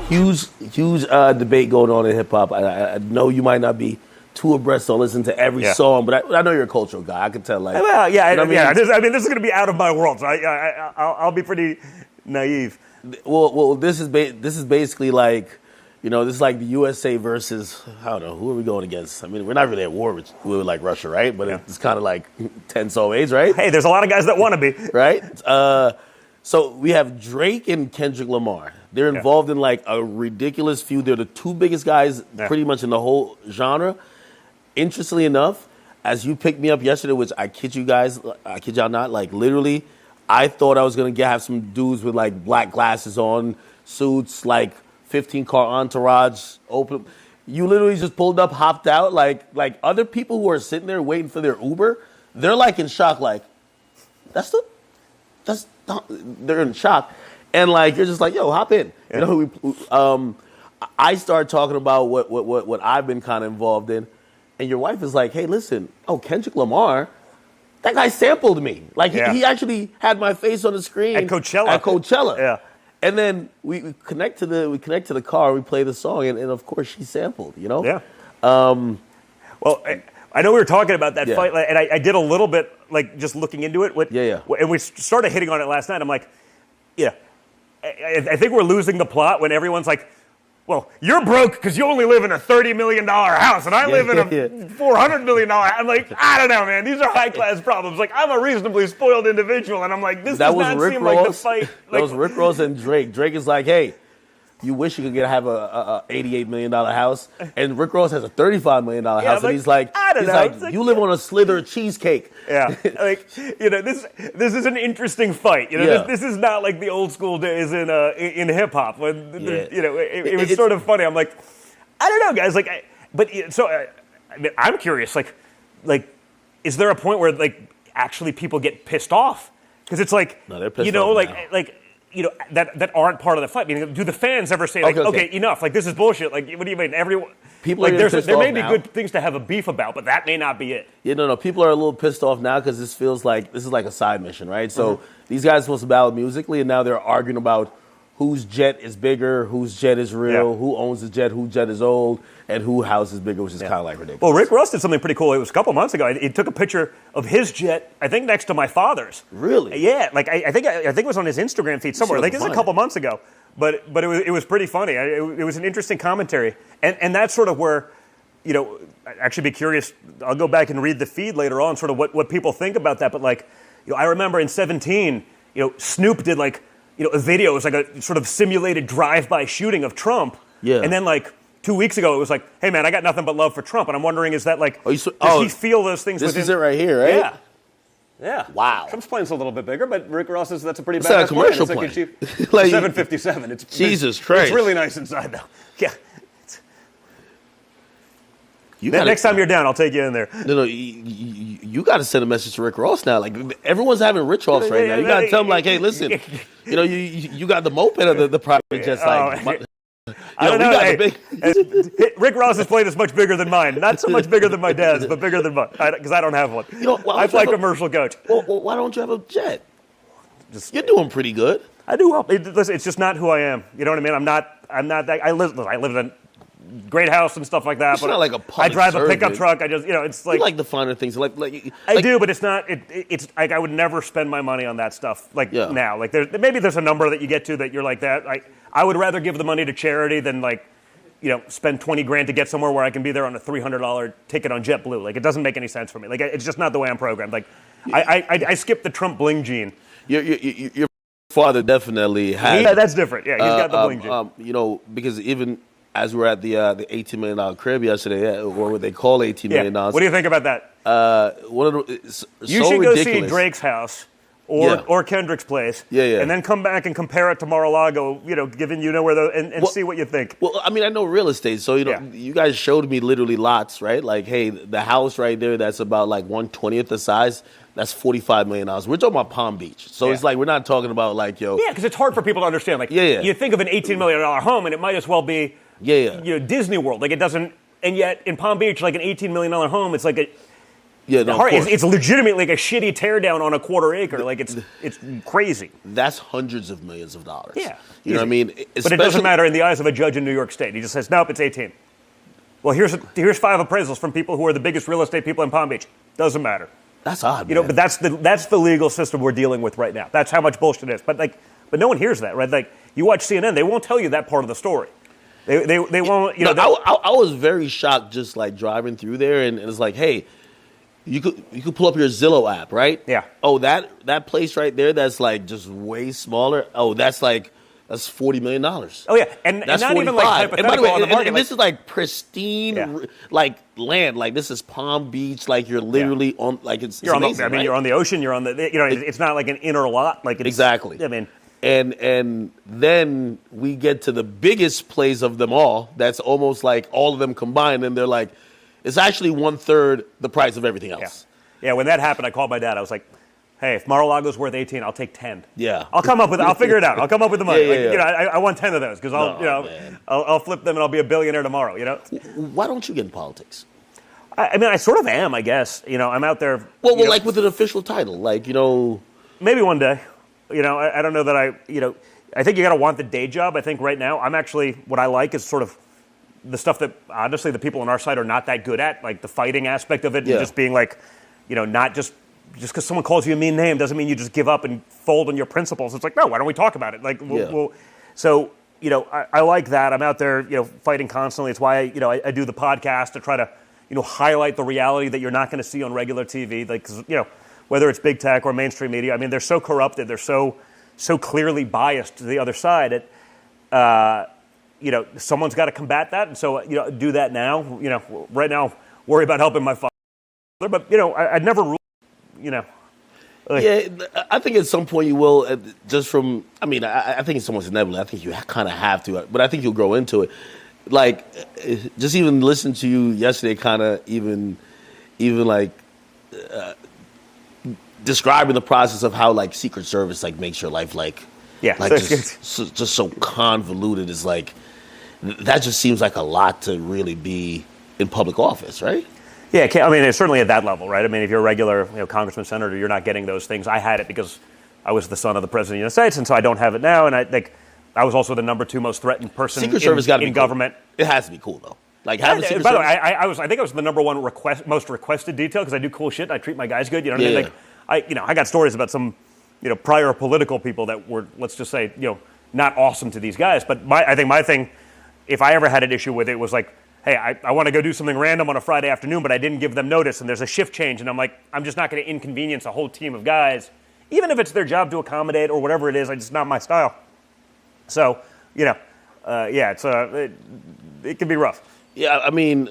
Huge debate going on in hip hop. I know you might not be too abreast on listening to every song, but I know you're a cultural guy. I can tell. Like, well, yeah, you know this is going to be out of my world, so I'll be pretty naive. Well, this is basically like, this is like the USA versus, I don't know, who are we going against? I mean, we're not really at war with like Russia, right? But it's kind of like tense always, right? Hey, there's a lot of guys that want to be, right? So we have Drake and Kendrick Lamar. They're involved in like a ridiculous feud. They're the two biggest guys pretty much in the whole genre. Interestingly enough, as you picked me up yesterday, which I kid y'all not, like literally, I thought I was going to have some dudes with like black glasses on, suits, like 15-car entourage, open. You literally just pulled up, hopped out, like other people who are sitting there waiting for their Uber, they're like in shock, like, they're in shock. And like, you're just like, yo, hop in. Yeah. I started talking about what I've been kind of involved in. And your wife is like, hey, listen, Kendrick Lamar, that guy sampled me. Like, he actually had my face on the screen. At Coachella. Yeah. And then we connect to the car, we play the song, and of course she sampled, Yeah. Well, I know we were talking about that fight, and I did a little bit, like, just looking into it. And we started hitting on it last night. I'm like, I think we're losing the plot when everyone's like, well, you're broke because you only live in a $30 million house, and I live in a $400 million house. I'm like, I don't know, man. These are high-class problems. Like, I'm a reasonably spoiled individual, and I'm like, this does not seem like the fight. That was Rick Ross and Drake. Drake is like, hey, you wish you could have a $88 million house, and Rick Ross has a $35 million house, and he's like, you live on a slither of cheesecake. Yeah, like, this is an interesting fight. This is not like the old school days in hip hop when it was sort of funny. I'm like, I don't know, guys. Like, I'm curious. Like, is there a point where like actually people get pissed off? Because it's like, no, they're pissed off now. That aren't part of the fight. I mean, do the fans ever say, okay, enough? Like, this is bullshit. Like, what do you mean? Everyone, people like, there may be good things to have a beef about, but that may not be it. Yeah, no. People are a little pissed off now because this feels like this is like a side mission, right? So these guys are supposed to battle musically, and now they're arguing about whose jet is bigger, whose jet is real, who owns the jet, whose jet is old, and whose house is bigger, which is kind of like ridiculous. Well, Rick Ross did something pretty cool. It was a couple months ago. He took a picture of his jet, I think next to my father's. Really? Yeah. Like I think it was on his Instagram feed somewhere. I think it was a couple months ago. But it was pretty funny. It was an interesting commentary, and that's sort of where, I'd actually be curious. I'll go back and read the feed later on, sort of what people think about that. But like, I remember in 2017, Snoop did like, a video. It was like a sort of simulated drive-by shooting of Trump. Yeah. And then like 2 weeks ago, it was like, hey man, I got nothing but love for Trump. And I'm wondering, is that like, does he feel those things? This is it right here, right? Yeah. Yeah. Wow. Trump's plane's a little bit bigger, but Rick Ross says that's a pretty bad plane. Commercial plane. It's like a cheap 757. It's Jesus Christ. It's really nice inside though. Yeah. Next time you're down, I'll take you in there. No, you got to send a message to Rick Ross now. Like, everyone's having Rich Ross right now. You got to tell him, like, hey, listen, you got the moped of the private jets. Like, I don't know. Rick Ross's plane is much bigger than mine. Not so much bigger than my dad's, but bigger than mine, because I don't have one. I fly commercial coach. Well, why don't you have a jet? You're doing pretty good. I do well. Listen, it's just not who I am. You know what I mean? I'm not that. I live in a great house and stuff like that. It's not like a I drive a pickup truck. I just, it's like, you like the finer things. Like I do, but it's not. It's like I would never spend my money on that stuff. Now, like maybe there's a number that you get to that you're like that. I would rather give the money to charity than spend $20,000 to get somewhere where I can be there on a $300 ticket on JetBlue. Like, it doesn't make any sense for me. Like, it's just not the way I'm programmed. Like, I skipped the Trump bling gene. Your father definitely had. Yeah, that's different. Yeah, he's got the bling gene. Because even as we were at the $18 million crib yesterday, or what they call $18 million. What do you think about that? You should go see Drake's house or Kendrick's place, and then come back and compare it to Mar-a-Lago, given where and see what you think. Well, I mean, I know real estate, so you guys showed me literally lots, right? Like, hey, the house right there that's about like 1/20th the size. That's $45 million. We're talking about Palm Beach. So it's like, we're not talking about like, Yeah, because it's hard for people to understand. Like, you think of an $18 million home, and it might as well be Disney World. Like, it doesn't, and yet in Palm Beach, like an $18 million home, it's like Yeah, no, it's legitimately like a shitty teardown on a quarter acre. Like it's crazy. That's hundreds of millions of dollars. Yeah, you know what I mean. But it doesn't matter in the eyes of a judge in New York State. He just says, nope, it's 18. Well, here's 5 appraisals from people who are the biggest real estate people in Palm Beach. Doesn't matter. That's odd. You know, but that's the legal system we're dealing with right now. That's how much bullshit it is. But no one hears that, right? Like you watch CNN, they won't tell you that part of the story. They won't. You know, I was very shocked just like driving through there, and it's like, hey. You could pull up your Zillow app, right? Yeah. Oh, that place right there that's like just way smaller. Oh, that's $40 million. Oh yeah, and that's not 45. even like hypothetical and by the way, on the market. And this is like pristine, like land. Like this is Palm Beach. Like you're literally on. Like it's amazing, I mean, you're on the ocean. You're on the. You know, it's not like an inner lot. Like exactly. I mean. And then we get to the biggest place of them all. That's almost like all of them combined, and they're like. It's actually 1/3 the price of everything else. Yeah. When that happened, I called my dad. I was like, "Hey, if Mar-a-Lago's worth 18, I'll take 10. Yeah, I'll figure it out. I'll come up with the money. Yeah. You know, I want 10 of those because I'll flip them and I'll be a billionaire tomorrow. You know. Why don't you get in politics? I mean, I sort of am, I guess. You know, I'm out there. Well, like with an official title, like maybe one day. You know, I don't know that I think you got to want the day job. I think right now, I'm actually what I like is sort of. The stuff that, honestly, the people on our side are not that good at, like the fighting aspect of it, and just being like, you know, not just because someone calls you a mean name doesn't mean you just give up and fold on your principles. It's like, no, why don't we talk about it? Like, so, you know, I like that. I'm out there, you know, fighting constantly. It's why, I do the podcast to try to, highlight the reality that you're not going to see on regular TV. Like, 'cause, whether it's big tech or mainstream media, I mean, they're so corrupted. They're so clearly biased to the other side. Someone's got to combat that, and so do that now. Right now, worry about helping my father, but I'd never rule. Yeah, I think at some point you will. Just from, I mean, I think it's almost inevitable. I think you kind of have to, but I think you'll grow into it. Like, just even listen to you yesterday, kind of even like describing the process of how like Secret Service like makes your life like just so convoluted. Is like. That just seems like a lot to really be in public office, right? Yeah, I mean, it's certainly at that level, right? I mean, if you're a regular congressman, senator, you're not getting those things. I had it because I was the son of the president of the United States, and so I don't have it now. And I was also the number 2 most threatened person in government. Cool. It has to be cool, though. Like, having Secret by the Service. way, I think I was the number 1 most requested detail because I do cool shit. And I treat my guys good. You know what I mean? Like, I got stories about some, prior political people that were, let's just say, not awesome to these guys. But I think my thing. If I ever had an issue with it, was like, hey, I want to go do something random on a Friday afternoon, but I didn't give them notice, and there's a shift change, and I'm like, I'm just not going to inconvenience a whole team of guys, even if it's their job to accommodate or whatever it is. It's not my style. So, it can be rough. Yeah, I mean,